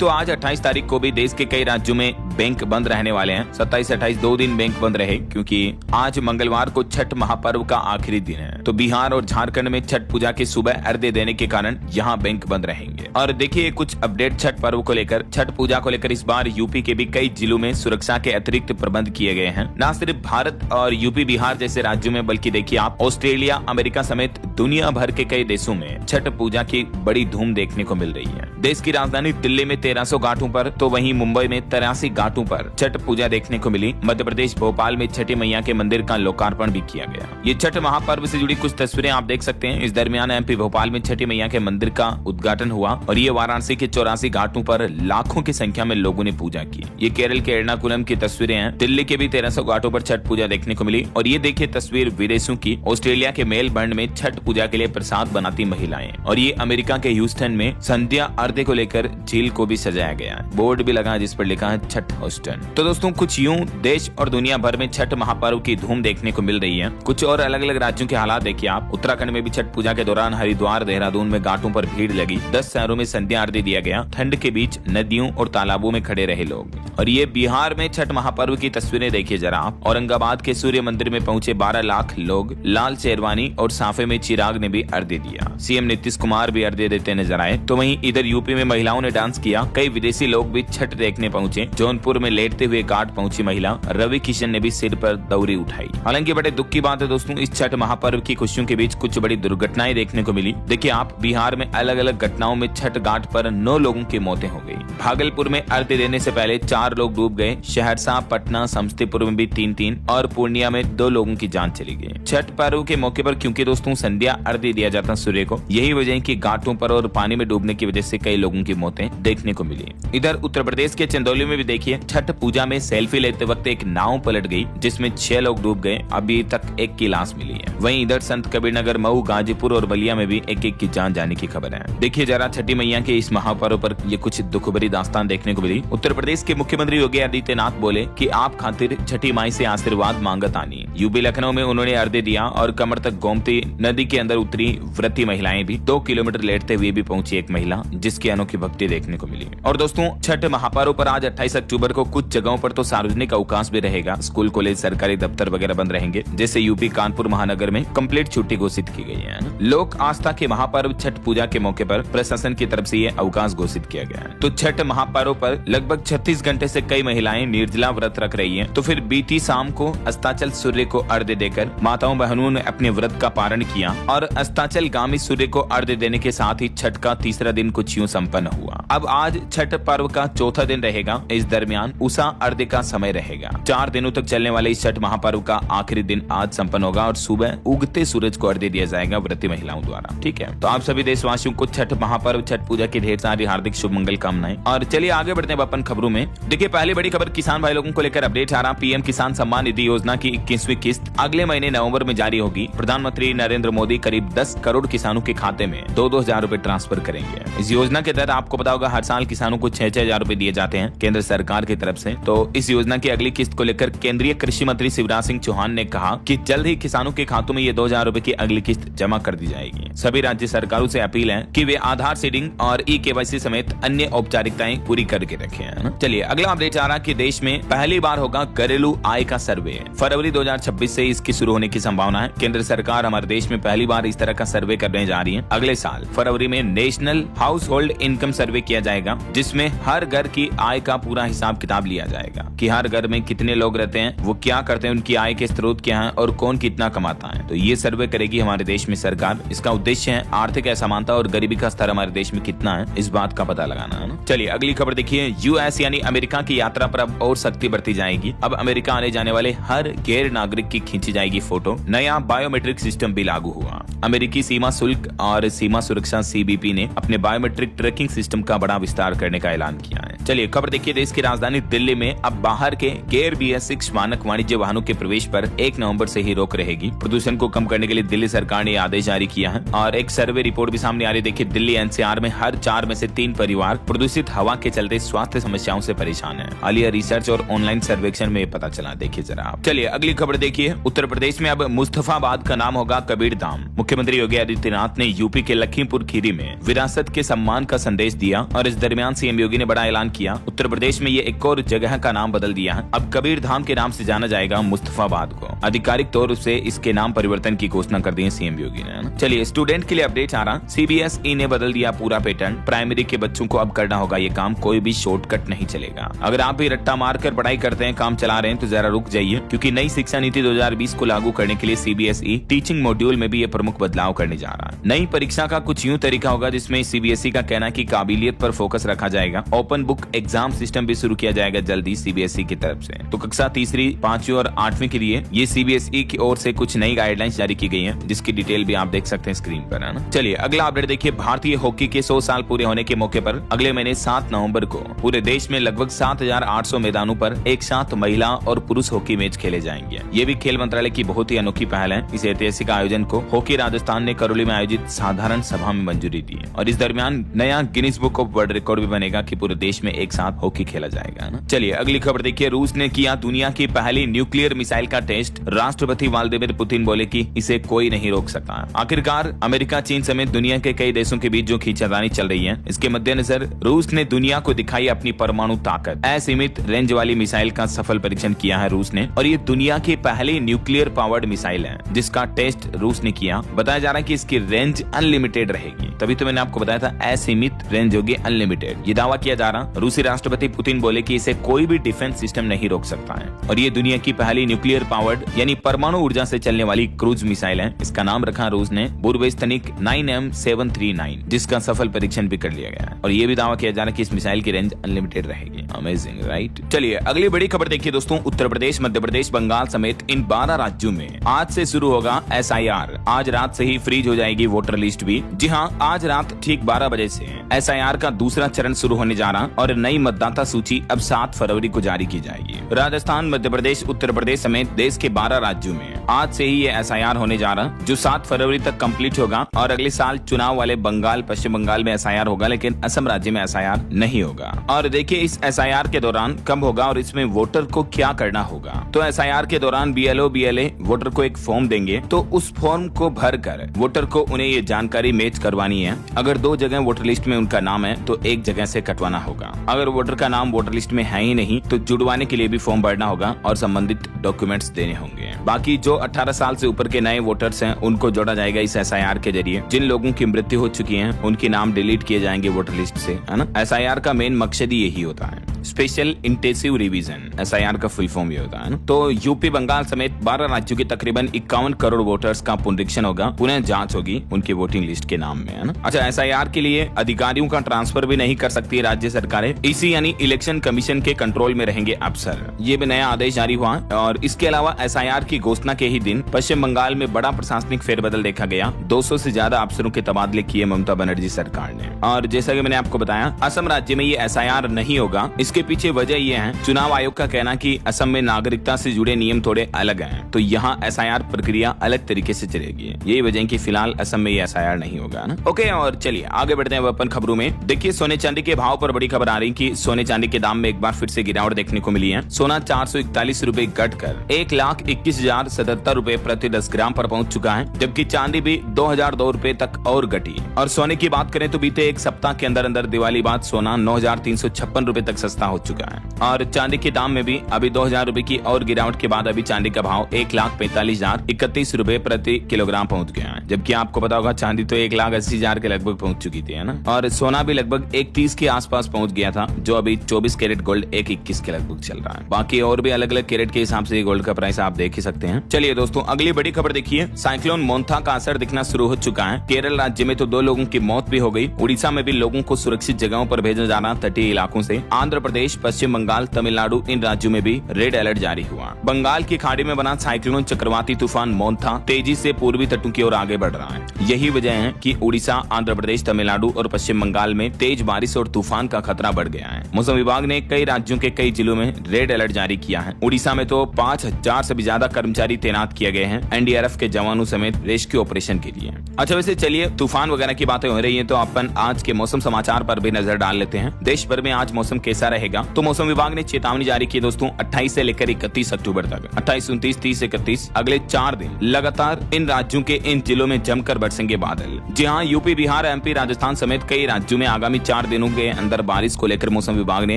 तो आज 28 तारीख को भी देश के कई राज्यों में बैंक बंद रहने वाले हैं। 27-28 दो दिन बैंक बंद रहे क्योंकि आज मंगलवार को छठ महापर्व का आखिरी दिन है। तो बिहार और झारखंड में छठ पूजा की सुबह अर्घ्य देने के कारण यहाँ बैंक बंद रहेंगे। और देखिए कुछ अपडेट छठ पर्व को लेकर, छठ पूजा को लेकर इस बार यूपी के भी कई जिलों में सुरक्षा के अतिरिक्त प्रबंध किए गए हैं। न सिर्फ भारत और यूपी बिहार जैसे राज्यों में, बल्कि देखिए आप ऑस्ट्रेलिया, अमेरिका समेत दुनिया भर के कई देशों में छठ पूजा की बड़ी धूम देखने को मिल रही है। देश की राजधानी दिल्ली में 1300 घाटों पर, तो वहीं मुंबई में 83 घाटों पर छठ पूजा देखने को मिली। मध्य प्रदेश भोपाल में छठी मैया के मंदिर का लोकार्पण भी किया गया। ये छठ महापर्व से जुड़ी कुछ तस्वीरें आप देख सकते हैं। इस दरमियान एमपी भोपाल में छठी मैया के मंदिर का उद्घाटन हुआ और ये वाराणसी के 84 घाटों पर लाखों की संख्या में लोगों ने पूजा की। ये केरल के एर्नाकुलम की तस्वीरें हैं। दिल्ली के भी 1300 घाटों पर छठ पूजा देखने को मिली। और ये देखिए तस्वीर विदेशों की, ऑस्ट्रेलिया के मेलबर्न में छठ पूजा के लिए प्रसाद बनाती महिलाएं। और ये अमेरिका के ह्यूस्टन में संध्या अर्घ्य को लेकर झील को भी सजाया गया। बोर्ड भी लगा जिस पर लिखा है छठ ह्यूस्टन। तो दोस्तों कुछ यूं देश और दुनिया भर में छठ महापर्व की धूम देखने को मिल रही है। कुछ और अलग अलग राज्यों के हालात देखिए आप। उत्तराखंड में भी छठ पूजा के दौरान हरिद्वार, देहरादून में घाटों पर भीड़ लगी। 10 शहरों में संध्या आरती दिया गया। ठंड के बीच नदियों और तालाबों में खड़े रहे लोग। और ये बिहार में छठ महापर्व की तस्वीरें देखिए जरा आप। औरंगाबाद के सूर्य मंदिर में पहुंचे 12 लाख लोग। लाल शेरवानी और साफे में चिराग ने भी अर्घ्य दिया। सीएम नीतीश कुमार भी अर्घ्य देते नजर आए। तो वहीं इधर यूपी में महिलाओं ने डांस किया। कई विदेशी लोग भी छठ देखने पहुंचे। जौनपुर में लेटते हुए घाट पहुंची महिला रवि किशन ने भी सिर पर दौरी उठाई। हालांकि बड़े दुख की बात है दोस्तों, इस छठ महापर्व की खुशियों के बीच कुछ बड़ी दुर्घटनाएं देखने को मिली। देखिए आप, बिहार में अलग अलग घटनाओं में छठ घाट पर 9 लोगों की मौतें हो गई। भागलपुर में अर्घ्य देने से पहले 4 लोग डूब गए। सहरसा, पटना, समस्तीपुर में भी 3-3 और पूर्णिया में 2 लोगों की जान चली गई। छठ पर्व के मौके पर क्योंकि दोस्तों संध्या अर्घ्य दिया जाता सूर्य को, यही वजह है कि घाटों पर और पानी में डूबने की वजह से कई लोगों की मौतें देखने को मिली। इधर उत्तर प्रदेश के चंदौली में भी देखिए छठ पूजा में सेल्फी लेते वक्त एक नाव पलट गई जिसमें 6 लोग डूब गए। अभी तक एक की लाश मिली है। वहीं इधर संत कबीरनगर, मऊ, गाजीपुर और बलिया में भी एक की जान जाने की खबर है। देखिए जरा छठी मैया के इस महापर्व पर ये कुछ दुख भरी दास्तान देखने को मिली। उत्तर प्रदेश के मुख्यमंत्री योगी आदित्यनाथ बोले कि आप खातिर छठी माई से आशीर्वाद मांगत आनी। यूपी लखनऊ में उन्होंने अर्घ्य दिया और कमर तक गोमती नदी के अंदर उतरी व्रती महिलाएं भी। 2 किलोमीटर लेटते हुए भी पहुंची एक महिला, जिसकी अनोखी भक्ति देखने को मिली। और दोस्तों छठ महापर्व पर आज 28 अक्टूबर को कुछ जगहों पर तो सार्वजनिक अवकाश भी रहेगा। स्कूल, कॉलेज, सरकारी दफ्तर वगैरह बंद रहेंगे। जैसे यूपी कानपुर महानगर में कंप्लीट छुट्टी घोषित की गई है। लोक आस्था के महापर्व छठ पूजा के मौके पर प्रशासन की तरफ से ये अवकाश घोषित किया गया है। तो छठ महापर्व पर लगभग 36 घंटे से कई महिलाएं निर्जला व्रत रख रही है। तो फिर बीती शाम को अस्ताचल सूर्य को अर्घ्य देकर माताओं बहनों ने अपने व्रत का पारण किया। और अस्ताचल गामी सूर्य को अर्घ्य देने के साथ ही छठ का तीसरा दिन कुछ यूं संपन्न हुआ। अब आज छठ पर्व का चौथा दिन रहेगा। इस दरमियान उषा अर्घ्य का समय रहेगा। 4 दिनों तक चलने वाले इस छठ महापर्व का आखिरी दिन आज संपन्न होगा और सुबह उगते सूरज को अर्घ्य दिया जाएगा व्रती महिलाओं द्वारा। ठीक है, तो आप सभी देशवासियों को छठ महापर्व, छठ पूजा की ढेर सारी हार्दिक शुभ मंगल कामनाएं। और चलिए आगे बढ़ते हैं अपन खबरों में। देखिए पहली बड़ी खबर किसान भाई लोगों को लेकर अपडेट आ रहा। पीएम किसान सम्मान निधि योजना की 21वीं किस्त अगले महीने नवंबर में जारी होगी। प्रधानमंत्री नरेंद्र मोदी करीब 10 करोड़ किसानों के खाते में 2-2 हजार रूपए ट्रांसफर करेंगे। इस योजना के तहत आपको पता होगा हर साल किसानों को 6-6 हजार रूपए दिए जाते हैं केंद्र सरकार की तरफ से। तो इस योजना की अगली किस्त को लेकर केंद्रीय कृषि मंत्री शिवराज सिंह चौहान ने कहा कि जल्द ही किसानों के खातों में ये 2 हजार रूपए की अगली किस्त जमा कर दी जाएगी। सभी राज्य सरकारों से अपील है कि वे आधार सीडिंग और ई-केवाईसी समेत अन्य औपचारिकताएं पूरी करके रखें। चलिए अगला अपडेट आ रहा कि देश में पहली बार होगा घरेलू आय का सर्वे। फरवरी 2026 से इसकी शुरू होने की संभावना है। केंद्र सरकार हमारे देश में पहली बार इस तरह का सर्वे करने जा रही है। अगले साल फरवरी में नेशनल हाउस होल्ड इनकम सर्वे किया जाएगा, जिसमें हर घर की आय का पूरा हिसाब किताब लिया जाएगा कि हर घर में कितने लोग रहते हैं, वो क्या करते हैं, उनकी आय के स्रोत क्या हैं और कौन कितना कमाता है। तो ये सर्वे करेगी हमारे देश में सरकार। इसका उद्देश्य है आर्थिक असमानता और गरीबी का स्तर हमारे देश में कितना है, इस बात का पता लगाना है ना। चलिए अगली खबर देखिए। यूएस यानी अमेरिका की यात्रा पर अब और सख्ती बढ़ती जाएगी। अब अमेरिका आने जाने वाले हर गैर नागरिक की खींची जाएगी फोटो। नया बायोमेट्रिक सिस्टम भी लागू हुआ। अमेरिकी सीमा शुल्क और सीमा सुरक्षा CBP ने अपने बायोमेट्रिक ट्रैकिंग सिस्टम का बड़ा विस्तार करने का ऐलान किया है। चलिए खबर देखिए, देश की राजधानी दिल्ली में अब बाहर के गेयर BS6 मानक वाणिज्य वाहनों के प्रवेश पर 1 नवंबर से ही रोक रहेगी। प्रदूषण को कम करने के लिए दिल्ली सरकार ने आदेश जारी किया है और एक सर्वे रिपोर्ट भी सामने आ रही है। देखिए दिल्ली NCR में हर 4 में से 3 परिवार प्रदूषित हवा के चलते स्वास्थ्य समस्याओं से परेशान है। हालिया रिसर्च और ऑनलाइन सर्वेक्षण में पता चला। देखिए जरा आप। चलिए अगली खबर देखिए, उत्तर प्रदेश में अब मुस्तफाबाद का नाम होगा कबीर धाम। मुख्यमंत्री योगी आदित्यनाथ ने यूपी के लखीमपुर खीरी में विरासत के सम्मान का संदेश दिया और इस दरमियान सीएम योगी ने बड़ा ऐलान किया। उत्तर प्रदेश में ये एक और जगह का नाम बदल दिया है। अब कबीर धाम के नाम से जाना जाएगा मुस्तफाबाद को। आधिकारिक तौर से इसके नाम परिवर्तन की घोषणा कर दी है सीएम योगी ने। चलिए स्टूडेंट के लिए अपडेट आ रहा, CBSE ने बदल दिया पूरा पैटर्न। प्राइमरी के बच्चों को अब करना होगा ये काम, कोई भी शॉर्टकट नहीं चलेगा। अगर आप भी रट्टा मारकर पढ़ाई करते हैं, काम चला रहे हैं तो जरा रुक जाइए, क्योंकि नई शिक्षा नीति 2020 को लागू करने के लिए CBSE टीचिंग मॉड्यूल में भी ये प्रमुख बदलाव करने जा रहा है। नई परीक्षा का कुछ यूं तरीका होगा जिसमें CBSE का कहना है कि काबिलियत पर फोकस रखा जाएगा। ओपन बुक एग्जाम सिस्टम भी शुरू किया जाएगा जल्दी CBSE की तरफ से। तो कक्षा 3री, 5वीं और 8वीं के लिए ये CBSE की ओर से कुछ नई गाइडलाइंस जारी की गई है, जिसकी डिटेल भी आप देख सकते हैं स्क्रीन पर, है ना। चलिए अगला अपडेट देखिए, भारतीय हॉकी के 100 साल पूरे होने के मौके पर अगले महीने 7 नवंबर को पूरे देश में लगभग 7,800 मैदानों पर एक साथ महिला और पुरुष हॉकी मैच खेले जाएंगे। ये भी खेल मंत्रालय की बहुत ही अनोखी पहल है। इस ऐतिहासिक आयोजन को हॉकी राजस्थान ने करौली में आयोजित साधारण सभा में मंजूरी दी है और इस दरमियान नया Guinness book of world record भी बनेगा कि पूरे देश में एक साथ हॉकी खेला जाएगा ना। चलिए अगली खबर देखिए, रूस ने किया दुनिया की पहली न्यूक्लियर मिसाइल का टेस्ट। राष्ट्रपति व्लादिमीर पुतिन बोले कि इसे कोई नहीं रोक सकता। आखिरकार अमेरिका, चीन समेत दुनिया के कई देशों के बीच जो खींचातानी चल रही है, इसके मद्देनजर रूस ने दुनिया को दिखाई अपनी परमाणु ताकत। असीमित रेंज वाली मिसाइल का सफल परीक्षण किया है रूस ने और ये दुनिया की पहली न्यूक्लियर पावर्ड मिसाइल है जिसका टेस्ट रूस ने किया। बताया जा रहा है कि इसकी रेंज अनलिमिटेड रहेगी, तभी तो मैंने आपको बताया था असीमित रेंज होगी, अनलिमिटेड। ये दावा किया जा रहा। रूसी राष्ट्रपति पुतिन बोले कि इसे कोई भी डिफेंस सिस्टम नहीं रोक सकता है और ये दुनिया की पहली न्यूक्लियर पावर्ड यानी परमाणु ऊर्जा से चलने वाली क्रूज मिसाइल है। इसका नाम रखा रूस ने बुरवेस्तनिक 9M739, जिसका सफल परीक्षण भी कर लिया गया है और ये भी दावा किया जा रहा है कि इस मिसाइल की रेंज अनलिमिटेड रहेगी। Amazing right. चलिए अगली बड़ी खबर देखिए दोस्तों, उत्तर प्रदेश, मध्य प्रदेश, बंगाल समेत इन 12 राज्यों में आज से शुरू होगा SIR। आज रात से ही फ्रीज हो जाएगी वोटर लिस्ट भी। जी हाँ, आज रात ठीक 12 बजे से SIR का दूसरा चरण शुरू होने जा रहा और नई मतदाता सूची अब 7 फरवरी को जारी की जाएगी। राजस्थान, मध्य प्रदेश, उत्तर प्रदेश समेत देश के 12 राज्यों में आज से ही ये SIR होने जा रहा, जो 7 फरवरी तक कंप्लीट होगा और अगले साल चुनाव वाले बंगाल, पश्चिम बंगाल में SIR होगा, लेकिन असम राज्य में SIR नहीं होगा। और देखिए इस SIR के दौरान कब होगा और इसमें वोटर को क्या करना होगा। तो SIR के दौरान BLO, BLA वोटर को एक फॉर्म देंगे, तो उस फॉर्म को भरकर वोटर को उन्हें ये जानकारी मैच करवानी है। अगर 2 जगह वोटर लिस्ट में उनका नाम है तो एक जगह से कटवाना होगा। अगर वोटर का नाम वोटर लिस्ट में है ही नहीं तो जुड़वाने के लिए भी फॉर्म भरना होगा और संबंधित डॉक्यूमेंट्स देने होंगे। बाकी जो 18 साल से ऊपर के नए वोटर्स हैं उनको जोड़ा जाएगा इस SIR के जरिए। जिन लोगों की मृत्यु हो चुकी है उनके नाम डिलीट किए जाएंगे वोटर लिस्ट से, है ना। SIR का मेन मकसद ही यही होता है, स्पेशल इंटेंसिव रिवीजन। SIR का फुल फॉर्म ये होता है ना। तो यूपी, बंगाल समेत 12 राज्यों के तकरीबन 51 करोड़ वोटर्स का पुनरीक्षण होगा, पुनः जांच होगी उनकी वोटिंग लिस्ट के नाम में, है ना। अच्छा, SIR के लिए अधिकारियों का ट्रांसफर भी नहीं कर सकती राज्य सरकारें। इसी यानी इलेक्शन कमीशन के कंट्रोल में रहेंगे अफसर। ये भी नया आदेश जारी हुआ और इसके अलावा SIR की घोषणा के ही दिन पश्चिम बंगाल में बड़ा प्रशासनिक फेरबदल देखा गया। 200 से ज्यादा अफसरों के तबादले किए ममता बनर्जी सरकार ने। और जैसा कि मैंने आपको बताया, असम राज्य में ये SIR नहीं होगा। इसके पीछे वजह ये है, चुनाव आयोग का कहना कि असम में नागरिकता से जुड़े नियम थोड़े अलग हैं, तो यहाँ SIR प्रक्रिया अलग तरीके से चलेगी। यही वजह है कि फिलहाल असम में ये SIR नहीं होगा ना। ओके, और चलिए आगे बढ़ते हैं अपन खबरों में। देखिए सोने चांदी के भाव पर बड़ी खबर आ रही कि सोने चांदी के दाम में एक बार फिर से गिरावट देखने को मिली है। सोना 441 रुपए घटकर 1,21,077 रुपए प्रति 10 ग्राम पर पहुंच चुका है, जबकि चांदी भी 2,002 रुपए तक और घटी। और सोने की बात करें तो बीते एक सप्ताह के अंदर अंदर दिवाली बाद सोना 9,356 रुपए तक सस्ता हो चुका है और चांदी के दाम में भी अभी 2,000 रुपए की और गिरावट के बाद अभी चांदी का भाव 1,45,031 रुपए प्रति किलोग्राम पहुंच गया है। जबकि आपको पता होगा चांदी तो 1,80,000 के लगभग पहुंच चुकी थी, है ना। और सोना भी लगभग 1,30 के आसपास पहुंच गया था, जो अभी 24 कैरेट गोल्ड 1,21 के लगभग चल रहा है। बाकी और भी अलग अलग कैरेट के हिसाब से गोल्ड का प्राइस आप देख ही सकते हैं। चलिए दोस्तों अगली बड़ी खबर देखिए, साइक्लोन मोंथा का असर दिखना शुरू हो चुका है। केरल राज्य में तो 2 लोगों की मौत भी हो गई। उड़ीसा में भी लोगों को सुरक्षित जगहों पर भेजा जाना तटीय इलाकों से। आंध्र प्रदेश, पश्चिम बंगाल, तमिलनाडु इन राज्यों में भी रेड अलर्ट जारी हुआ। बंगाल की खाड़ी में बना साइक्लोन चक्रवाती तूफान मोन्था तेजी से पूर्वी तटों की ओर आगे बढ़ रहा है। यही वजह है कि उड़ीसा, आंध्र प्रदेश, तमिलनाडु और पश्चिम बंगाल में तेज बारिश और तूफान का खतरा बढ़ गया है। मौसम विभाग ने कई राज्यों के कई जिलों में रेड अलर्ट जारी किया है। उड़ीसा में तो 5000 से भी ज्यादा कर्मचारी तैनात किए गए हैं एनडीआरएफ के जवानों समेत रेस्क्यू ऑपरेशन के लिए। अच्छा, वैसे चलिए तूफान वगैरह की बातें हो रही है तो अपन आज के मौसम समाचार पर भी नजर डाल लेते हैं। देश भर में आज मौसम कैसा रहेगा, तो मौसम विभाग ने चेतावनी जारी की दोस्तों 28 से लेकर 31 अक्टूबर तक। 28, 29, 30, 31 अगले 4 दिन लगातार इन राज्यों के इन जिलों में जमकर बरसेंगे बादल। जी हाँ, यूपी, बिहार, एमपी, राजस्थान समेत कई राज्यों में आगामी 4 दिनों के अंदर बारिश को लेकर मौसम विभाग ने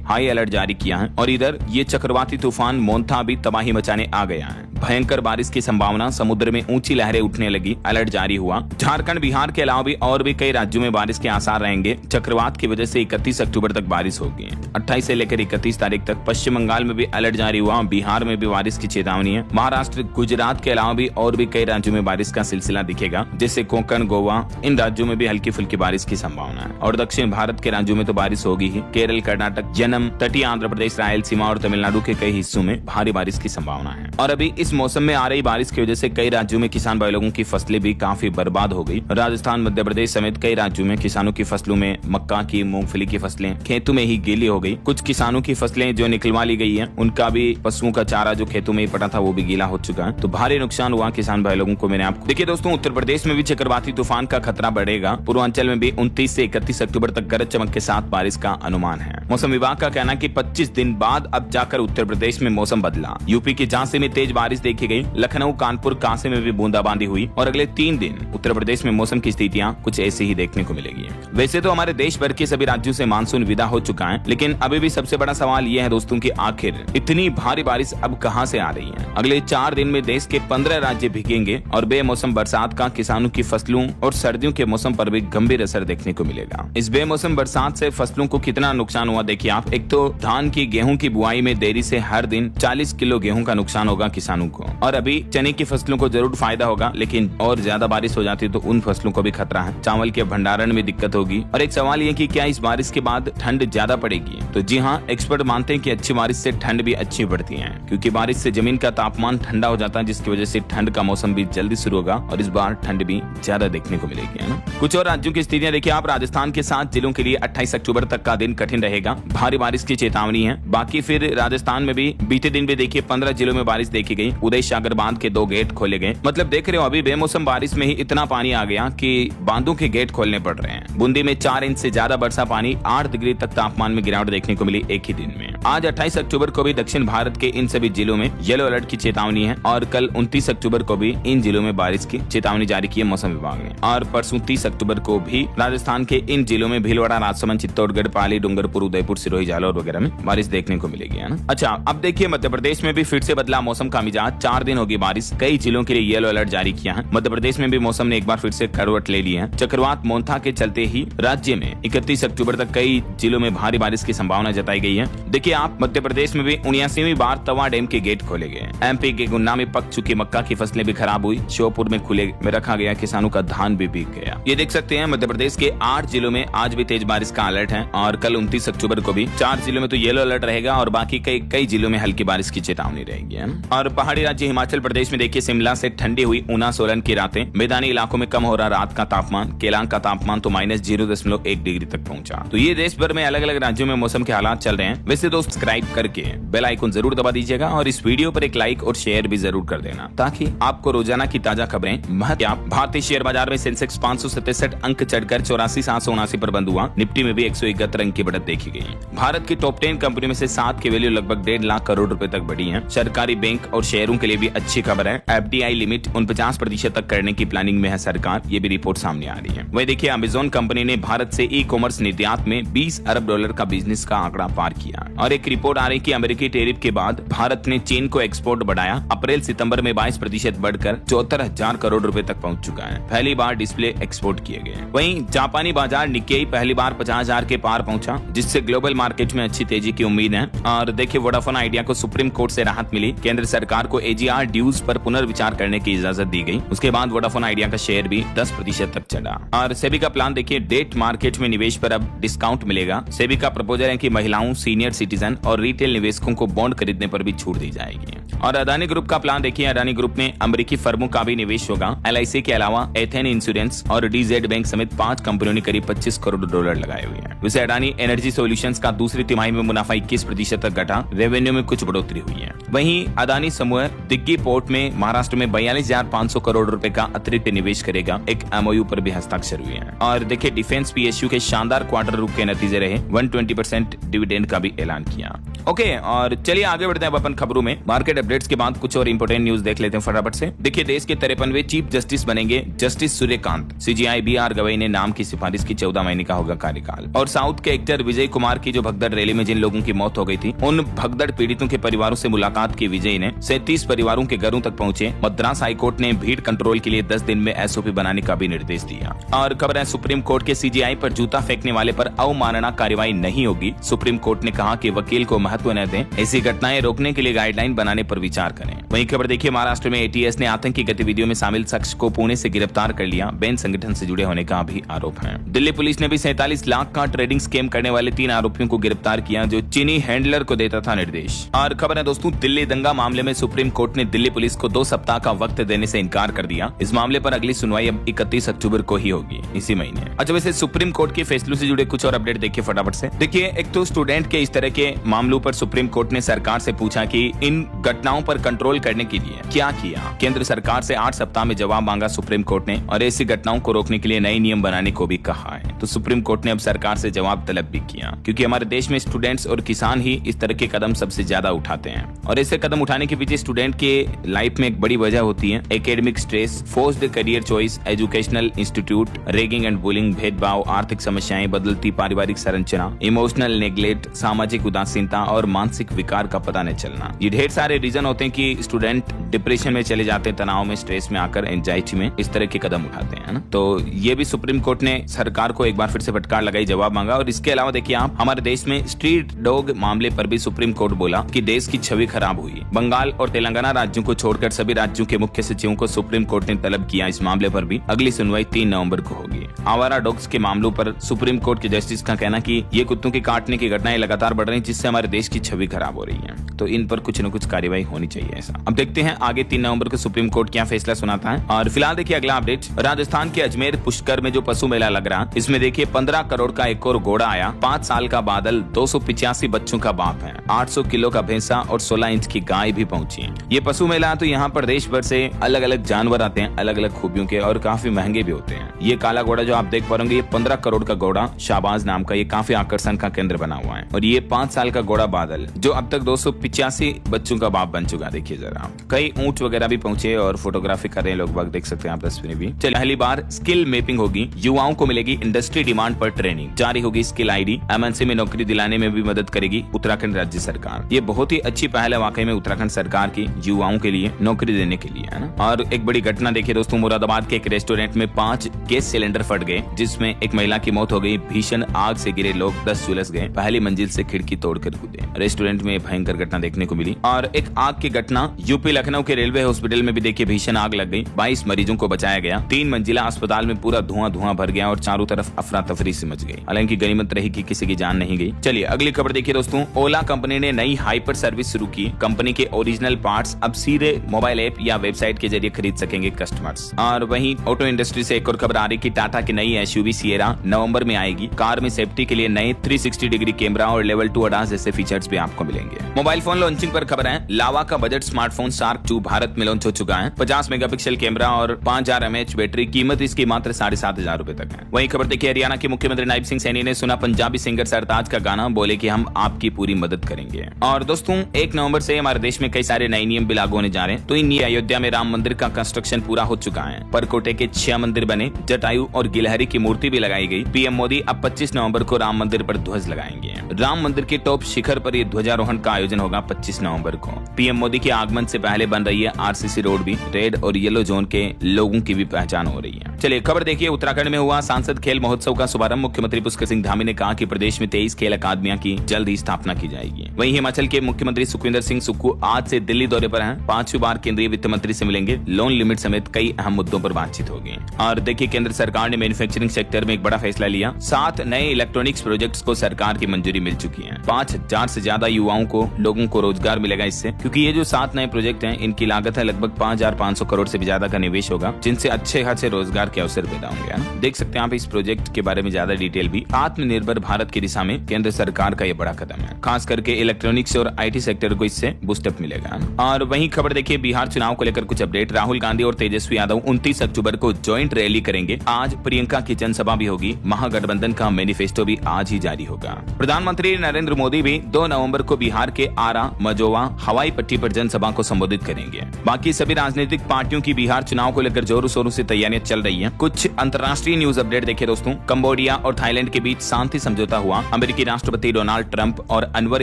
हाई अलर्ट जारी किया है। और इधर ये चक्रवाती तूफान मोन्था भी तबाही मचाने आ गया है। भयंकर बारिश की संभावना, समुद्र में ऊंची लहरें उठने लगी, अलर्ट जारी हुआ। झारखंड, बिहार के अलावा भी और भी कई राज्यों में बारिश के आसार रहेंगे। चक्रवात की वजह से 31 अक्टूबर तक बारिश होगी। 28 से लेकर 31 तारीख तक पश्चिम बंगाल में भी अलर्ट जारी हुआ। बिहार में भी बारिश की चेतावनी है। महाराष्ट्र, गुजरात के अलावा भी और भी कई राज्यों में बारिश का सिलसिला दिखेगा, जैसे कोंकण, गोवा, इन राज्यों में भी हल्की फुल्की बारिश की संभावना है। और दक्षिण भारत के राज्यों में तो बारिश होगी ही। केरल, कर्नाटक, जनम, तटीय आंध्र प्रदेश, रायलसीमा और तमिलनाडु के कई हिस्सों में भारी बारिश की संभावना है। और अभी इस मौसम में आ रही बारिश की वजह से कई राज्यों में किसान भाई लोगों की फसलें भी काफी बर्बाद हो गई। राजस्थान, मध्य प्रदेश समेत कई राज्यों में किसानों की फसलों में मक्का की, मूंगफली की फसलें खेतों में ही गीली हो गई। कुछ किसानों की फसलें जो निकलवा ली गई है, उनका भी पशुओं का चारा जो खेतों में ही पड़ा था वो भी गीला हो चुका है। तो भारी नुकसान हुआ किसान भाई लोगों को। मैंने आपको देखिए दोस्तों, उत्तर प्रदेश में भी चक्रवाती तूफान का खतरा बढ़ेगा। पूर्वांचल में भी 29 से 31 अक्टूबर तक गरज चमक के साथ बारिश का अनुमान है। मौसम विभाग का कहना है कि 25 दिन बाद अब जाकर उत्तर प्रदेश में मौसम बदला। यूपी के झांसी में तेज बारिश देखी गई। लखनऊ, कानपुर, कांसे में भी बूंदाबांदी हुई। और अगले 3 दिन उत्तर प्रदेश में मौसम की स्थितियां कुछ ऐसी ही देखने को मिलेगी। वैसे तो हमारे देश भर के सभी राज्यों से मानसून विदा हो चुका है, लेकिन अभी भी सबसे बड़ा सवाल यह है दोस्तों कि आखिर इतनी भारी बारिश अब कहां से आ रही है। अगले 4 दिन में देश के 15 राज्य भीगेंगे और बेमौसम बरसात का किसानों की फसलों और सर्दियों के मौसम पर भी गंभीर असर देखने को मिलेगा। इस बेमौसम बरसात से फसलों को कितना नुकसान हुआ देखिए आप। एक तो धान की, गेहूं की बुआई में देरी से हर दिन 40 किलो गेहूं का नुकसान होगा किसानों को। और अभी चने की फसलों को जरूर फायदा होगा, लेकिन और ज्यादा बारिश हो जाती है तो उन फसलों को भी खतरा है। चावल के भंडारण में दिक्कत होगी। और एक सवाल ये कि क्या इस बारिश के बाद ठंड ज्यादा पड़ेगी। तो जी हाँ, एक्सपर्ट मानते हैं कि अच्छी बारिश से ठंड भी अच्छी पड़ती है, क्योंकि बारिश से जमीन का तापमान ठंडा हो जाता है, जिसकी वजह से ठंड का मौसम भी जल्दी शुरू होगा और इस बार ठंड भी ज्यादा देखने को मिलेगी, है ना। कुछ और राज्यों की स्थितियां देखिए आप। राजस्थान के 7 जिलों के लिए 28 अक्टूबर तक का दिन कठिन रहेगा। भारी बारिश की चेतावनी है। बाकी फिर राजस्थान में भी बीते दिन भी देखिए 15 जिलों में बारिश देखी गई। उदय सागर बांध के 2 गेट खोले गए। मतलब देख रहे हो, अभी बेमौसम बारिश में ही इतना पानी आ गया कि बांधों के गेट खोलने पड़ रहे हैं। बूंदी में 4 इंच से ज्यादा वर्षा पानी, 8 डिग्री तक तापमान में गिरावट देखने को मिली एक ही दिन में। आज 28 अक्टूबर को भी दक्षिण भारत के इन सभी जिलों में येलो अलर्ट की चेतावनी है। और कल 29 अक्टूबर को भी इन जिलों में बारिश की चेतावनी जारी की है मौसम विभाग ने। और परसों 30 अक्टूबर को भी राजस्थान के इन जिलों में भीलवाड़ा, राजसमंद, चित्तौड़गढ़, पाली, डूंगरपुर, उदयपुर, सिरोही, जालौर वगैरह में बारिश देखने को मिलेगी, है ना। अच्छा, अब देखिए मध्य प्रदेश में भी फिर से बदला मौसम का मिजाज। 4 दिन होगी बारिश। कई जिलों के लिए येलो अलर्ट जारी किया है। मध्य प्रदेश में भी मौसम ने एक बार फिर से करवट ले ली है। चक्रवात मोन्था के चलते ही राज्य में 31 अक्टूबर तक कई जिलों में भारी बारिश की संभावना जताई गई है। देखिए आप, मध्य प्रदेश में भी 79वीं बार तवा डैम के गेट खोले गए। एमपी के गुन्ना में पक चुकी मक्का की फसलें भी खराब हुई। श्योपुर में खुले में रखा गया किसानों का धान भी भीग गया। ये देख सकते हैं मध्य प्रदेश के 8 जिलों में आज भी तेज बारिश का अलर्ट है। और कल 29 अक्टूबर को भी 4 जिलों में तो येलो अलर्ट रहेगा और बाकी कई जिलों में हल्की बारिश की चेतावनी रहेगी, है ना। और पहाड़ी राज्य हिमाचल प्रदेश में देखिए शिमला से ठंडी हुई ऊना, सोलन की रातें। मैदानी इलाकों में कम हो रहा रात का तापमान। केलांग का तापमान तो -0.1 डिग्री तक पहुंचा। तो ये देश भर में अलग अलग राज्यों में मौसम के हालात चल रहे हैं। वैसे दोस्त सब्सक्राइब करके बेल आइकन जरूर दबा दीजिएगा और इस वीडियो पर एक लाइक और शेयर भी जरूर कर देना, ताकि आपको रोजाना की ताजा खबरें भारतीय शेयर बाजार में सेंसेक्स 567 अंक चढ़कर 84,779 पर बंद हुआ। निफ्टी में भी 171 अंक की बढ़त देखी गई। भारत की टॉप 10 कंपनी में से 7 की वैल्यू लगभग 1.5 लाख करोड़ रुपए तक बढ़ी है। सरकारी बैंक और शेयरों के लिए भी अच्छी खबर है। FDI लिमिट 49% तक करने की प्लानिंग में है सरकार, ये भी रिपोर्ट सामने आ रही है। वही देखिए अमेजोन कंपनी ने भारत से ई-कॉमर्स निर्यात में $20 अरब का बिजनेस का आंकड़ा पार किया। और और एक रिपोर्ट आ रही कि अमेरिकी टैरिफ के बाद भारत ने चीन को एक्सपोर्ट बढ़ाया। अप्रैल सितंबर में 22% बढ़कर 74,000 करोड़ रुपए तक पहुंच चुका है। पहली बार डिस्प्ले एक्सपोर्ट किए गए। वहीं जापानी बाजार निक्केई पहली बार 50,000 के पार पहुंचा, जिससे ग्लोबल मार्केट में अच्छी तेजी की उम्मीद है। और देखिए वोडाफोन आइडिया को सुप्रीम कोर्ट से राहत मिली। केंद्र सरकार को AGR ड्यूज पर पुनर्विचार करने की इजाजत दी गई। उसके बाद वोडाफोन आइडिया का शेयर भी 10% तक चढ़ा। और सेबी का प्लान देखिए, डेट मार्केट में निवेश पर अब डिस्काउंट मिलेगा। सेबी का प्रपोजल है कि महिलाओं, सीनियर सिटीजन और रिटेल निवेशकों को बॉन्ड खरीदने पर भी छूट दी जाएगी। और अदानी ग्रुप का प्लान देखिए, अदानी ग्रुप में अमेरिकी फर्मों का भी निवेश होगा। LIC के अलावा एथेन इंश्योरेंस और DZ बैंक समेत 5 कंपनियों ने करीब $25 करोड़ लगाए हुए हैं। वैसे अडानी एनर्जी सॉल्यूशंस का दूसरी तिमाही में मुनाफा 21% तक घटा, रेवेन्यू में कुछ बढ़ोतरी हुई है। वहीं अदानी समूह दिग्गी पोर्ट में महाराष्ट्र में 42,500 करोड़ रुपए का अतिरिक्त निवेश करेगा। एक MOU पर भी हस्ताक्षर हुए हैं। और देखिए डिफेंस PSU के शानदार क्वार्टर रूप के नतीजे रहे, 120% डिविडेंड का भी ऐलान किया। ओके, और चलिए आगे बढ़ते हैं अपन खबरों में। मार्केट अपडेट्स के बाद कुछ और इंपोर्टेंट न्यूज देख लेते हैं फटाफट से। देखिए देश के 53वें चीफ जस्टिस बनेंगे justice Suryakant. CJI BR Gavai ने नाम की सिफारिश की, 14 महीने का होगा कार्यकाल। और साउथ के एक्टर विजय कुमार की जो भगदड़ रैली में जिन लोगों की मौत हो गई थी, उन भगदड़ पीड़ितों के परिवारों से मुलाकात की विजय ने 37 परिवारों के घरों तक पहुंचे। मद्रास हाईकोर्ट ने भीड़ कंट्रोल के लिए 10 दिन में SOP बनाने का भी निर्देश दिया। और खबर है सुप्रीम कोर्ट के CJI पर जूता फेंकने वाले पर अवमानना कार्रवाई नहीं होगी। सुप्रीम कोर्ट ने कहा कि वकील को महत्व न दें, ऐसी घटनाएं रोकने के लिए गाइडलाइन बनाने पर विचार करें। वहीं खबर देखिए, महाराष्ट्र में ATS ने आतंकी गतिविधियों में शामिल शख्स को पुणे से गिरफ्तार कर लिया। बैन संगठन से जुड़े होने का भी आरोप है। दिल्ली पुलिस ने भी 47 लाख का ट्रेडिंग स्कैम करने वाले 3 आरोपियों को गिरफ्तार किया, जो चीनी हैंडलर को देता था निर्देश। और खबर है दोस्तों, दिल्ली दंगा मामले में सुप्रीम कोर्ट ने दिल्ली पुलिस को 2 सप्ताह का वक्त देने से इनकार कर दिया। इस मामले पर अगली सुनवाई अब 31 अक्टूबर को ही होगी, इसी महीने। अच्छा वैसे सुप्रीम कोर्ट के फैसलों से जुड़े कुछ और अपडेट देखिए फटाफट से। देखिए एक तो स्टूडेंट के इस तरह के मामलों पर सुप्रीम कोर्ट ने सरकार से पूछा कि इन घटनाओं पर कंट्रोल करने के लिए क्या किया। केंद्र सरकार से 8 सप्ताह में जवाब मांगा सुप्रीम कोर्ट ने, और ऐसी घटनाओं को रोकने के लिए नए नियम बनाने को भी कहा है। तो सुप्रीम कोर्ट ने अब सरकार से जवाब तलब भी किया, क्योंकि हमारे देश में स्टूडेंट्स और किसान ही इस तरह के कदम सबसे ज्यादा उठाते हैं। और ऐसे कदम उठाने के पीछे स्टूडेंट के लाइफ में एक बड़ी वजह होती है, academic stress, forced career choice, educational institute, ragging and bullying, भेदभाव, आर्थिक समस्याएं, बदलती पारिवारिक संरचना, इमोशनल नेग्लेक्ट, सामाजिक उदासीनता और मानसिक विकार का पता नहीं चलना। ये ढेर सारे रीजन होते हैं कि स्टूडेंट डिप्रेशन में चले जाते हैं, तनाव में, स्ट्रेस में आकर, एंजाइटी में इस तरह के कदम उठाते हैं ना। तो ये भी सुप्रीम कोर्ट ने सरकार को एक बार फिर से फटकार लगाई, जवाब मांगा। और इसके अलावा देखिए आप, हमारे देश में स्ट्रीट डॉग मामले पर भी सुप्रीम कोर्ट बोला कि देश की छवि खराब हुई। बंगाल और तेलंगाना राज्यों को छोड़कर सभी राज्यों के मुख्य सचिवों को सुप्रीम कोर्ट ने तलब किया। इस मामले पर भी अगली सुनवाई 3 नवंबर को होगी। आवारा डॉग्स के मामलों पर सुप्रीम कोर्ट के जस्टिस का कहना कि ये कुत्तों के काटने की घटनाएं लगातार बढ़ रही हैं, जिससे हमारे देश की छवि खराब हो रही है। तो इन पर कुछ न कुछ कार्रवाई होनी चाहिए ऐसा। अब देखते हैं आगे 3 नवंबर को सुप्रीम कोर्ट क्या फैसला सुनाता है। और फिलहाल देखिए अगला अपडेट, राजस्थान के अजमेर पुष्कर में जो पशु मेला लग रहा, इसमें देखिए 15 करोड़ का एक और घोड़ा आया। 5 साल का बादल 285 बच्चों का बाप है। 800 किलो का भैंसा और 16 इंच की गाय भी पहुंची है। ये पशु मेला तो यहाँ पर देश भर से अलग अलग जानवर आते हैं, अलग अलग खूबियों के, और काफी महंगे भी होते हैं। ये काला घोड़ा जो आप देख पाएंगे, ये 15 करोड़ का घोड़ा शाहबाज नाम का, ये काफी आकर्षण का केंद्र बना हुआ है। और ये 5 साल का घोड़ा बादल जो अब तक 285 बच्चों का बाप बन चुका। देखिए जरा, कई ऊंट वगैरह भी पहुंचे और फोटोग्राफी कर रहे हैं लोग, देख सकते हैं आप तस्वीरें भी। चलिए, पहली बार स्किल मैपिंग होगी, युवाओं को मिलेगी इंडस्ट्री डिमांड पर ट्रेनिंग, जारी होगी स्किल ID, MNC में नौकरी दिलाने में भी मदद करेगी उत्तराखंड राज्य सरकार। ये बहुत ही अच्छी पहल है वाकई में उत्तराखंड सरकार की, युवाओं के लिए नौकरी देने के लिए, है ना। और एक बड़ी घटना देखिए दोस्तों, मुरादाबाद के एक रेस्टोरेंट में 5 गैस सिलेंडर फट गए, जिसमें एक महिला की मौत हो गई। भीषण आग से गिरे लोग 10 झुलस गए, पहली मंजिल से खिड़की तोड़कर कूदे। रेस्टोरेंट में भयंकर घटना देखने को मिली। और एक आग की घटना यूपी लखनऊ के रेलवे हॉस्पिटल में भी देखिए, भीषण आग लग गई, 22 मरीजों को बचाया गया। 3 मंजिला अस्पताल में पूरा धुआं भर गया और चारों तरफ अफरा तफरी से मच गई। हालांकि गनीमत रही कि किसी की जान नहीं गई। चलिए अगली खबर देखिए दोस्तों, ओला कंपनी ने नई हाइपर सर्विस शुरू की। कंपनी के ओरिजिनल पार्ट्स अब सीधे मोबाइल ऐप या वेबसाइट के जरिए खरीद सकेंगे कस्टमर्स। और वहीं ऑटो इंडस्ट्री से एक और खबर आ रही कि टाटा की नई SUV सिएरा नवंबर में आएगी। कार में सेफ्टी के लिए नए 360 डिग्री कैमरा और लेवल 2 ADAS जैसे फीचर्स भी आपको मिलेंगे। मोबाइल फोन लॉन्चिंग पर खबर है, लावा का बजट स्मार्टफोन शार्क 2 भारत में लॉन्च हो चुका है। 50 मेगापिक्सल कैमरा और 5000 mAh बैटरी, कीमत इसकी मात्र 7,500 रुपए तक है। वहीं खबर देखिए, हरियाणा के मुख्यमंत्री नायब सिंह सैनी ने सुना पंजाबी सिंगर सरताज का गाना, बोले कि हम आपकी पूरी मदद करेंगे। और दोस्तों 1 नवंबर से हमारे देश में कई सारे नए नियम भी लागू होने जा रहे हैं। तो इन अयोध्या में राम मंदिर का कंस्ट्रक्शन पूरा हो चुका है। परकोटे के 6 मंदिर बने, जटायु और गिलहरी की मूर्ति भी लगाई गई। PM मोदी अब 25 नवंबर को राम मंदिर पर ध्वज लगाएंगे। राम मंदिर के टॉप शिखर पर ये ध्वजारोहण का आयोजन होगा 25 नवंबर को। पीएम मोदी के आगमन से पहले बन रही है आरसीसी रोड भी। रेड और येलो जोन के लोगों की भी पहचान हो रही है। चलिए खबर देखिए, उत्तराखंड में हुआ सांसद खेल महोत्सव का शुभारंभ। मुख्यमंत्री पुष्कर सिंह धामी ने कहा कि प्रदेश में 23 खेल अकादमियां की जल्द ही स्थापना की जाएगी। वहीं हिमाचल के मुख्यमंत्री सुखविंदर सिंह सुक्खू आज से दिल्ली दौरे पर हैं। 5वीं बार केंद्रीय वित्त मंत्री से मिलेंगे। लोन लिमिट समेत कई अहम मुद्दों पर बातचीत होगी। और देखिए, केंद्र सरकार ने मैन्युफैक्चरिंग सेक्टर में एक बड़ा फैसला लिया। 7 नए इलेक्ट्रॉनिक्स प्रोजेक्ट्स को सरकार की मंजूरी मिल चुकी है। 5000 से ज्यादा युवाओं को, लोगों को रोजगार मिलेगा इससे, क्योंकि ये जो 7 नए प्रोजेक्ट हैं, इनकी लागत है लगभग 5500 करोड़ से भी ज्यादा का निवेश होगा, जिनसे अच्छे खासे रोजगार के अवसर पैदा होंगे। देख सकते हैं आप इस प्रोजेक्ट के बारे में ज्यादा डिटेल भी। आत्मनिर्भर भारत की दिशा में केंद्र सरकार का ये बड़ा कदम है। खास करके इलेक्ट्रॉनिक्स और IT सेक्टर को इससे बूस्टअप मिलेगा। और वहीं खबर देखिए, बिहार चुनाव को लेकर कुछ अपडेट। राहुल गांधी और तेजस्वी यादव 29 अक्टूबर को ज्वाइंट रैली करेंगे। आज प्रियंका की जनसभा भी होगी। महागठबंधन का मैनिफेस्टो भी आज ही जारी होगा। प्रधानमंत्री नरेंद्र मोदी भी 2 नवंबर को बिहार के आरा, मजोवा हवाई पट्टी पर जनसभा को संबोधित करेंगे। बाकी सभी राजनीतिक पार्टियों की बिहार चुनाव को लेकर जोरों शोरों से तैयारियां चल रही हैं। कुछ अंतर्राष्ट्रीय न्यूज अपडेट देखिए दोस्तों। कंबोडिया और थाईलैंड के बीच शांति समझौता हुआ। अमेरिकी राष्ट्रपति डोनाल्ड ट्रंप और अनवर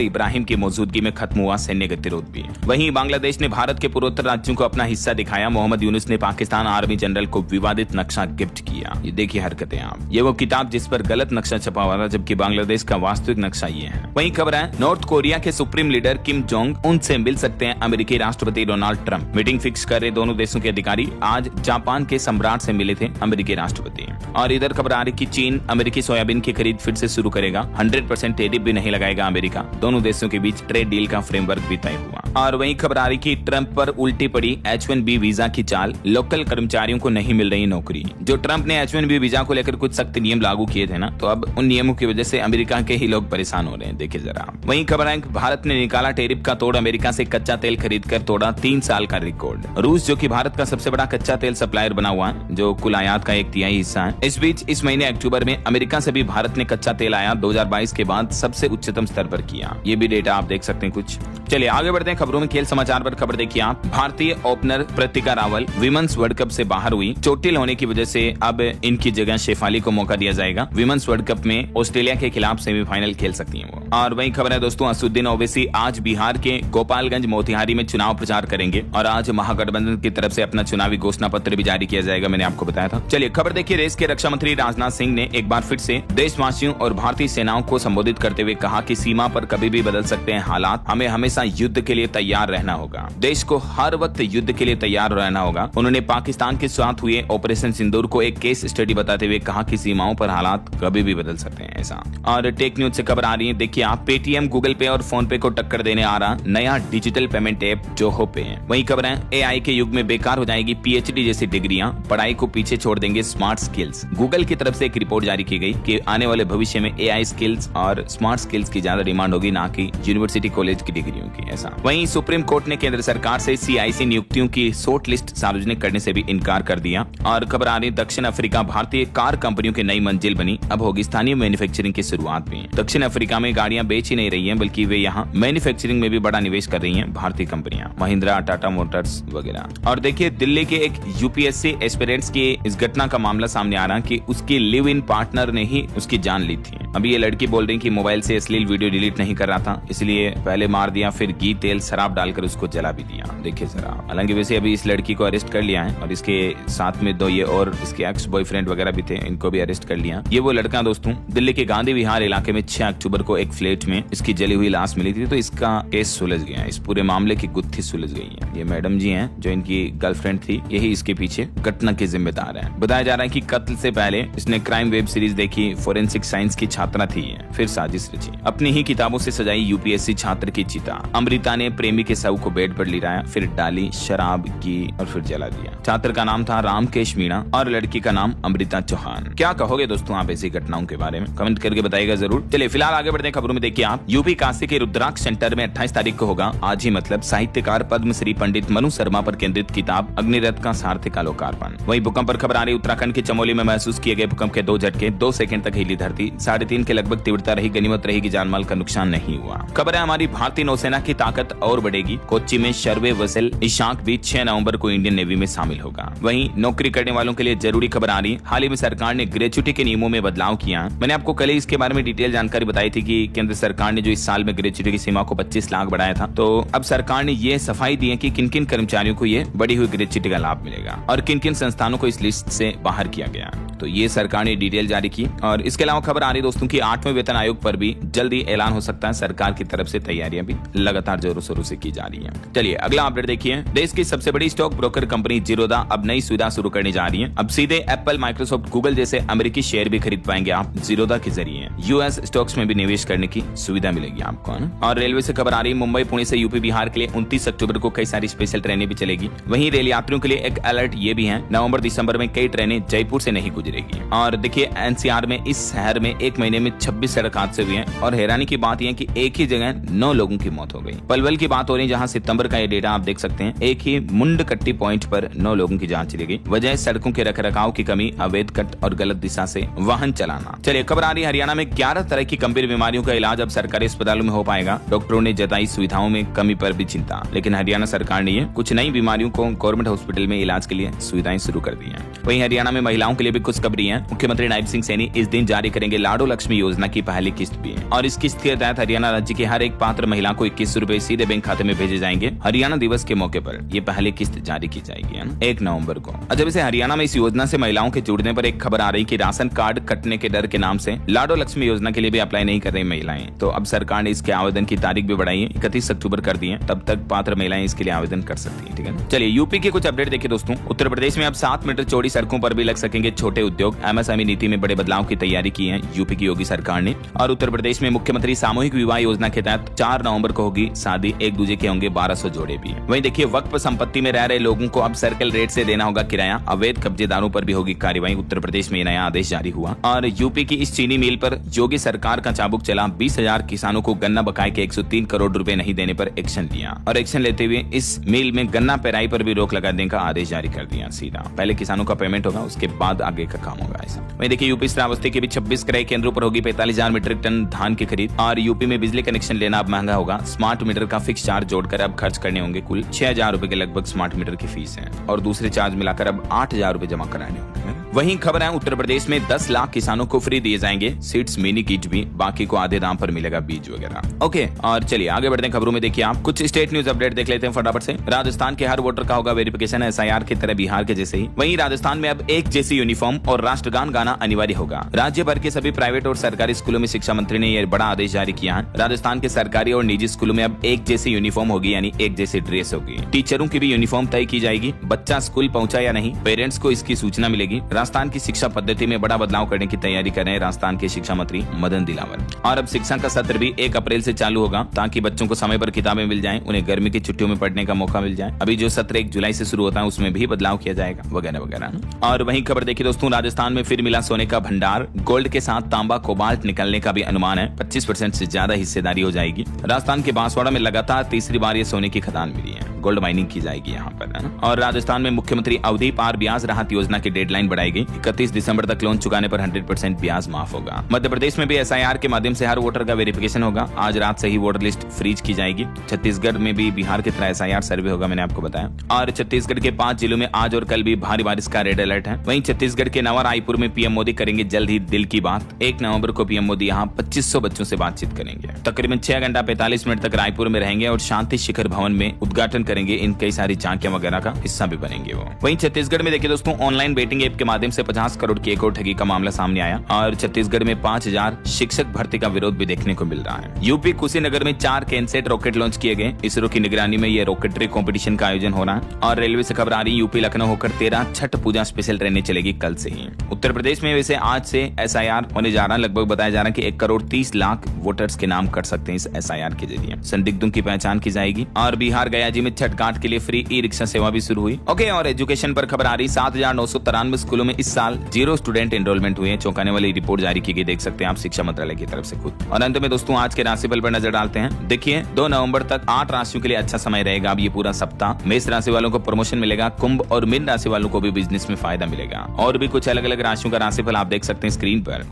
इब्राहिम की मौजूदगी में खत्म हुआ सैन्य गतिरोध भी। वहीं बांग्लादेश ने भारत के पूर्वोत्तर राज्यों को अपना हिस्सा दिखाया। मोहम्मद यूनुस ने पाकिस्तान आर्मी जनरल को विवादित नक्शा गिफ्ट किया। ये देखिए हरकतें आप। ये वो किताब जिस पर गलत नक्शा छपा हुआ था, जबकि बांग्लादेश का वास्तविक नक्शा ये है। वहीं खबर है, नॉर्थ कोरिया के supreme leader Kim Jong Un से मिल सकते हैं अमेरिकी राष्ट्रपति डोनाल्ड ट्रंप। मीटिंग फिक्स कर रहे दोनों देशों के अधिकारी आज जापान के सम्राट से मिले थे अमेरिकी राष्ट्रपति। और इधर खबर आ रही कि चीन अमेरिकी सोयाबीन की खरीद फिर से शुरू करेगा। 100% टैरिफ भी नहीं लगाएगा अमेरिका। दोनों देशों के बीच ट्रेड डील का फ्रेमवर्क भी तय हुआ। और वहीं खबर आ रही कि ट्रंप पर उल्टी पड़ी H1B वीजा की चाल। लोकल कर्मचारियों को नहीं मिल रही नौकरी। जो ट्रंप ने H1B वीजा को लेकर कुछ सख्त नियम लागू किए थे ना, तो अब उन नियमों की वजह से अमेरिका के ही लोग परेशान हो रहे हैं। देखिए जरा। वहीं खबर है, भारत ने निकाला टैरिफ का तोड़। अमेरिका से कच्चा तेल खरीद कर तोड़ा 3 साल का रिकॉर्ड। रूस जो कि भारत का सबसे बड़ा कच्चा तेल सप्लायर बना हुआ है, जो कुल आयात का 1/3 हिस्सा है। इस बीच इस महीने अक्टूबर में अमेरिका से भी भारत ने कच्चा तेल आयात 2022 के बाद सबसे उच्चतम स्तर पर किया। ये भी डेटा आप देख सकते हैं कुछ। चलिए आगे बढ़ते हैं खबरों में। खेल समाचार पर खबर देखिए आप। भारतीय ओपनर प्रतिका रावल विमेंस वर्ल्ड कप से बाहर हुई। चोटिल होने की वजह से अब इनकी जगह शेफाली को मौका दिया जाएगा। विमेंस वर्ल्ड कप में ऑस्ट्रेलिया के खिलाफ सेमीफाइनल खेल सकती हैं वो। और वहीं खबर है दोस्तों, असदुद्दीन ओवैसी आज बिहार के गोपालगंज मोतिहारी में चुनाव प्रचार करेंगे। और आज महागठबंधन की तरफ से अपना चुनावी घोषणा पत्र भी जारी किया जाएगा, मैंने आपको बताया था। चलिए खबर देखिए, देश के रक्षा मंत्री राजनाथ सिंह ने एक बार फिर से देशवासियों और भारतीय सेनाओं को संबोधित करते हुए कहा कि सीमा पर कभी भी बदल सकते हैं हालात। हमें हमेशा युद्ध के लिए तैयार रहना होगा। देश को हर वक्त युद्ध के लिए तैयार रहना होगा। उन्होंने पाकिस्तान के साथ हुए ऑपरेशन सिंदूर को एक केस स्टडी बताते हुए कहा कि सीमाओं पर हालात कभी भी बदल सकते हैं ऐसा। और टेक न्यूज से खबर आ रही है, देखिए आप। पेटीएम, गूगल पे और फोन पे को टक्कर देने आ रहा नया डिजिटल पेमेंट ऐप जोहो पे है। वहीं खबर है, AI के युग में बेकार हो जाएगी PhD जैसी डिग्रियां। पढ़ाई को पीछे छोड़ देंगे स्मार्ट स्किल्स। गूगल की तरफ से एक रिपोर्ट जारी की गई कि आने वाले भविष्य में AI स्किल्स और स्मार्ट स्किल्स की ज्यादा डिमांड होगी, ना कि यूनिवर्सिटी कॉलेज की डिग्रियों की ऐसा। वहीं सुप्रीम कोर्ट ने केंद्र सरकार से CIC नियुक्तियों की शॉर्ट लिस्ट सार्वजनिक करने से भी इनकार कर दिया। और खबर आ रही, दक्षिण अफ्रीका भारतीय कार कंपनियों की नई मंजिल बनी। अब होगी स्थानीय मैन्युफैक्चरिंग की शुरुआत भी। दक्षिण अफ्रीका में गाड़ियां बेच ही नहीं रही हैं, बल्कि वे यहां मैन्युफैक्चरिंग में भी बड़ा निवेश कर रही हैं भारतीय कंपनियां, महिंद्रा, टाटा मोटर्स वगैरह। और देखिए, दिल्ली के एक UPSC एस्पिरेंट्स की इस घटना का मामला सामने आ रहा कि उसकी लिव इन पार्टनर ने ही उसकी जान ली थी। अभी ये लड़की बोल रही कि मोबाइल से अश्लील वीडियो डिलीट नहीं कर रहा था, इसलिए पहले मार दिया, फिर घी तेल शराब डालकर उसको जला भी दिया। देखिए जरा। हालांकि वैसे अभी इस लड़की को अरेस्ट कर लिया है और इसके साथ में 2 ये और इसके एक्स बॉयफ्रेंड वगैरह भी थे, इनको भी अरेस्ट कर लिया। ये वो लड़का दोस्तों, दिल्ली के गांधी विहार इलाके में 6 अक्टूबर को एक फ्लैट में इसकी जली हुई लाश मिली थी, तो इसका केस सुलझ गया। इस पूरे मामले की गुत्थी सुलझ गई है। ये मैडम जी हैं जो इनकी गर्लफ्रेंड थी, यही इसके पीछे घटना के जिम्मेदार है। बताया जा रहा है कि कत्ल से पहले इसने क्राइम वेब सीरीज देखी, फोरेंसिक साइंस की छात्रा थी, फिर साजिश रची। अपनी ही किताबों से सजाई UPSC छात्र की चिता। अमृता ने प्रेमी के शव को बेड पर लिटाया, फिर डाली शराब, घी और फिर जला दिया। छात्र का नाम था रामकेश मीणा और लड़की का नाम अमृता चौहान। क्या कहोगे दोस्तों आप ऐसी घटनाओं के बारे में? कमेंट करके बताइएगा जरूर। चलिए फिलहाल आगे बढ़ते हैं खबरों में। देखिए आप, यूपी काशी के रुद्राक्ष सेंटर में 28 तारीख को होगा, आज ही मतलब, साहित्यकार पद्मश्री पंडित मनु शर्मा पर केंद्रित किताब अग्निरथ का सार्थक का लोकार्पण। वहीं भूकंप पर खबर आ रही, उत्तराखंड के चमोली में महसूस किए गए भूकंप के 2 झटके, 2 सेकंड तक हिली धरती। 3.5 के लगभग तीव्रता रही। गनीमत रही कि जानमाल का नुकसान नहीं हुआ। खबर है, हमारी भारतीय नौसेना की ताकत और बढ़ेगी। कोच्चि में सर्वे वेसल इशाक भी 6 नवंबर को इंडियन नेवी में शामिल होगा। वहीं नौकरी करने वालों के लिए जरूरी खबर आ रही है, हाल ही में सरकार ने ग्रेच्युटी के नियमों में बदलाव किया। मैंने आपको कल ही इसके बारे में डिटेल जानकारी बताई थी कि केंद्र सरकार ने जो इस साल में ग्रेच्युटी की सीमा को 25 लाख बढ़ाया था, तो अब सरकार ने ये सफाई दी है कि किन किन कर्मचारियों को ये बढ़ी हुई ग्रेच्युटी का लाभ मिलेगा और किन किन संस्थानों को इस लिस्ट से बाहर किया गया। तो ये सरकार ने डिटेल जारी की। और इसके अलावा खबर आ रही दोस्तों की 8वें वेतन आयोग पर भी जल्दी ऐलान हो सकता है। सरकार की तरफ से तैयारियां भी लगातार जोरों शोरों से की जा रही हैं। चलिए अगला अपडेट देखिए। देश की सबसे बड़ी स्टॉक ब्रोकर कंपनी जीरोधा अब नई सुविधा शुरू करने जा रही है। अब सीधे एप्पल, माइक्रोसॉफ्ट, गूगल जैसे अमेरिकी शेयर भी खरीद पाएंगे आप जीरोधा के जरिए। यूएस स्टॉक्स में भी निवेश करने की सुविधा मिलेगी आपको। और रेलवे से खबर आ रही है, मुंबई, पुणे से यूपी, बिहार के लिए 29 अक्टूबर को कई सारी स्पेशल ट्रेनें भी चलेगी। वहीं रेल यात्रियों के लिए एक अलर्ट ये भी है, नवंबर दिसंबर में कई ट्रेनें जयपुर से नहीं गुजरेगी। और देखिए एनसीआर में इस शहर में एक महीने में 26 सड़क हादसे हुए हैं और हैरानी की बात यह है कि एक ही जगह 9 लोगों की मौत हो गई। पलवल की बात हो रही है जहां सितंबर का ये डेटा आप देख सकते हैं। एक ही मुंडकट्टी पॉइंट पर 9 लोगों की जान चली गई। वजह सड़कों के रखरखाव की कमी, अवैध कट और गलत दिशा से वाहन चलाना। चलिए खबर आ रही है, हरियाणा में 11 तरह की गंभीर बीमारियों का इलाज अब सरकारी अस्पतालों में हो पाएगा। डॉक्टरों ने जताई सुविधाओं में कमी पर भी चिंता, लेकिन हरियाणा सरकार ने कुछ नई बीमारियों को गवर्नमेंट हॉस्पिटल में इलाज के लिए सुविधाएं शुरू कर दी है। वहीं हरियाणा में महिलाओं के लिए भी कुछ खबरी है। मुख्यमंत्री नायब सिंह सैनी इस दिन जारी करेंगे लाडो लक्ष्मी योजना की पहली किस्त भी, और इस किस्त के तहत हरियाणा राज्य की हर एक पात्र महिला को 21 रुपए सीधे बैंक खाते में भेजे जाएंगे। हरियाणा दिवस के मौके पर ये पहली किस्त जारी की जाएगी 1 नवंबर को। जब इसे हरियाणा में इस योजना से महिलाओं के जुड़ने पर एक खबर आ रही कि राशन कार्ड कटने के डर के नाम से लाडो लक्ष्मी योजना के लिए भी अप्लाई नहीं कर रही महिलाएं। तो अब सरकार ने इसके आवेदन की तारीख भी बढ़ाई है, 31 अक्टूबर कर दी है। तब तक पात्र महिलाएं इसके लिए आवेदन कर सकती है। ठीक है, चलिए यूपी के कुछ अपडेट देखिए दोस्तों। उत्तर प्रदेश में अब 7 मीटर चौड़ी सड़कों पर भी लग सकेंगे छोटे उद्योग। एमएसएमई नीति में बड़े बदलाव की तैयारी की है यूपी की योगी सरकार ने। और उत्तर प्रदेश में मुख्यमंत्री सामूहिक विवाह योजना के तहत 4 नवंबर को होगी शादी, एक दूजे के होंगे 1200 जोड़े भी। वहीं देखिए वक्फ संपत्ति में रह रहे लोगों को अब सर्कल रेट से देना होगा किराया। अवैध कब्जेदारों पर भी होगी कार्रवाई। उत्तर प्रदेश में नया आदेश जारी हुआ। और यूपी की इस चीनी मिल पर योगी सरकार का चाबुक चला। 20,000 किसानों को गन्ना बकाये के 103 करोड़ रुपए नहीं देने पर एक्शन लिया, और एक्शन लेते हुए इस मिल में गन्ना पेराई पर भी रोक लगा देने का आदेश जारी कर दिया। सीधा पहले किसानों का पेमेंट होगा, उसके बाद आगे का काम होगा ऐसा। वहीं देखिए यूपी श्रावस्ती के भी 26 क्रय केंद्रों पर होगी 45,000 मीट्रिक टन धान की खरीद। और यूपी में बिजली कनेक्शन लेना अब महंगा होगा। स्मार्ट मीटर का फिक्स चार्ज जोड़कर अब खर्च करने होंगे कुल 6,000 रुपए के लगभग स्मार्ट मीटर की फीस है, और दूसरे चार्ज मिलाकर अब 8,000 रुपए जमा कराने होंगे। वहीं खबर है उत्तर प्रदेश में 10 लाख किसानों को फ्री दिए जाएंगे सीड्स, मिनी किट भी, बाकी को आधे दाम पर मिलेगा बीज वगैरह। ओके, और चलिए आगे बढ़ते हैं खबरों में। देखिए आप कुछ स्टेट न्यूज अपडेट देख लेते हैं फटाफट से। राजस्थान के हर वोटर का होगा वेरिफिकेशन एसआईआर की तरह बिहार के जैसे ही। वहीं राजस्थान में अब एक जैसी यूनिफॉर्म और राष्ट्रगान गाना अनिवार्य होगा। राज्य भर के सभी प्राइवेट और सरकारी स्कूलों में शिक्षा मंत्री ने यह बड़ा आदेश जारी किया है। राजस्थान के सरकारी और निजी स्कूलों में अब एक जैसी यूनिफॉर्म होगी, यानी एक जैसी ड्रेस होगी। टीचरों की भी यूनिफॉर्म तय की जाएगी। बच्चा स्कूल पहुंचा या नहीं, पेरेंट्स को इसकी सूचना मिलेगी। राजस्थान की शिक्षा पद्धति में बड़ा बदलाव करने की तैयारी कर रहे हैं राजस्थान के शिक्षा मंत्री मदन दिलावर। और अब शिक्षा का सत्र भी 1 अप्रैल से चालू होगा, ताकि बच्चों को समय पर किताबें मिल जाएं, उन्हें गर्मी की छुट्टियों में पढ़ने का मौका मिल जाए। अभी जो सत्र 1 जुलाई से शुरू होता है उसमें भी बदलाव किया जाएगा, वगैरह वगैरह। और वहीं खबर देखिए दोस्तों, राजस्थान में फिर मिला सोने का भंडार। गोल्ड के साथ तांबा, कोबाल्ट निकलने का भी अनुमान है। 25% से ज्यादा हिस्सेदारी हो जाएगी। राजस्थान के बांसवाड़ा में लगातार तीसरी बार ये सोने की खदान मिली है। गोल्ड माइनिंग की जाएगी यहाँ पर, है ना। और राजस्थान में मुख्यमंत्री अवधि पार ब्याज राहत योजना की डेडलाइन बढ़ाई गई। 31 दिसंबर तक लोन चुकाने पर 100% ब्याज माफ होगा। मध्य प्रदेश में भी एसआईआर के माध्यम से हर वोटर का वेरिफिकेशन होगा। आज रात से ही वोटर लिस्ट फ्रीज की जाएगी। छत्तीसगढ़ में भी बिहार की तरह एसआईआर सर्वे होगा, मैंने आपको बताया। और छत्तीसगढ़ के 5 जिलों में आज और कल भी भारी बारिश का रेड अलर्ट है। वहीं छत्तीसगढ़ के नवा रायपुर में पीएम मोदी करेंगे जल्द ही दिल की बात। 1 नवंबर को पीएम मोदी यहाँ 2500 बच्चों से बातचीत करेंगे। तकरीबन 6 घंटा 45 मिनट तक रायपुर में रहेंगे और शांति शिखर भवन में उद्घाटन करेंगे। इन कई सारी झांकियां वगैरह का हिस्सा भी बनेंगे वो। वहीं छत्तीसगढ़ में देखिए दोस्तों, ऑनलाइन बेटिंग ऐप के माध्यम से 50 करोड़ की एक और ठगी का मामला सामने आया। और छत्तीसगढ़ में 5000 शिक्षक भर्ती का विरोध भी देखने को मिल रहा है। यूपी कुशीनगर में 4 कैनसेट रॉकेट लॉन्च किए गए। इसरो की निगरानी में ये रॉकेटरी कॉम्पिटिशन का आयोजन हो रहा है। और रेलवे से खबर आ रही है, यूपी लखनऊ होकर 13 छठ पूजा स्पेशल ट्रेनें चलेगी कल से ही। उत्तर प्रदेश में वैसे आज से एसआईआर होने जा रहा है। लगभग बताया जा रहा है कि 1,30,00,000 वोटर्स के नाम कर सकते हैं इस एसआईआर के जरिए। संदिग्धों की पहचान की जाएगी। और बिहार गया जी में छठ घाट के लिए फ्री ई रिक्शा सेवा भी शुरू हुई। ओके, और एजुकेशन पर खबर आ रही, 7,993 स्कूलों में इस साल 0 स्टूडेंट एनरोलमेंट हुए। चौंकाने वाली रिपोर्ट जारी की गई, देख सकते हैं आप शिक्षा मंत्रालय की तरफ से खुद। और अंत में दोस्तों आज के राशिफल पर नजर डालते हैं। देखिए 2 नवंबर तक 8 राशियों के लिए अच्छा समय रहेगा। अब ये पूरा सप्ताह मेष राशि वालों को प्रमोशन मिलेगा। कुंभ और मीन राशि वालों को भी बिजनेस में फायदा मिलेगा। और भी कुछ अलग अलग राशियों का राशिफल आप देख सकते हैं स्क्रीन पर।